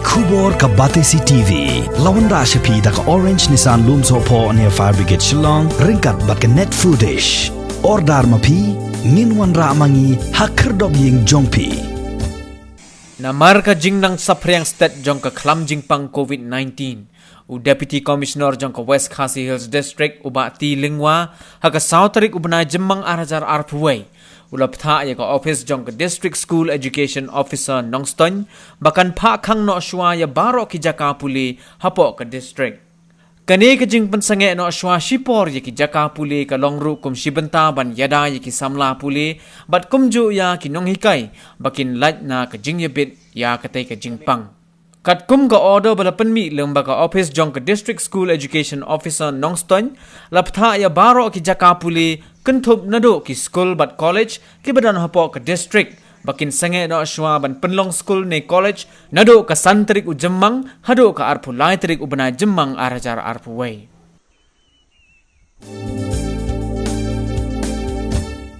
Kubor ka Batesi TV. Lawan Rashapi da ka Orange Nissan Looms Hopo near Fire Brigade Shillong. Ringkat bat ka net foodish. Ordar mapi. Minwan ra mangi hakerdog ying jongpi. Namar ka Jymmang sapriang state jong ka klam Jymmang COVID-19. U Deputy Commissioner jong ka West Khasi Hills District uba ti lingwa haka South Tarik ubna Jymmang arajar arpuway. Ulap tha ya ka office jong ka District School Education Officer Nongston bakan pa Khang no Shwa ya Baroh ki Jaka Pule hapo ka district. Kani ka jing pansange no Shwa shipor ya ki Jaka Pule ka longru kum shibenta ban yada ya ki samla Pule bat kumju ya ki nong hikai bakin lat na ka jing yabit ya katay ka Jymmang. Kat kum ka order balapan mi lembag ka office jong ka District School Education Officer Nongston laptha ya Baroh ki Jaka Pule kentup Naduh ki school bat college ki badan hapo ka district bakin sange no Shwa ban penlong school ne college Naduh ka Tarik u Jymmang Haduh ka arpu lai Tarik u bana Jymmang arajar arpu way.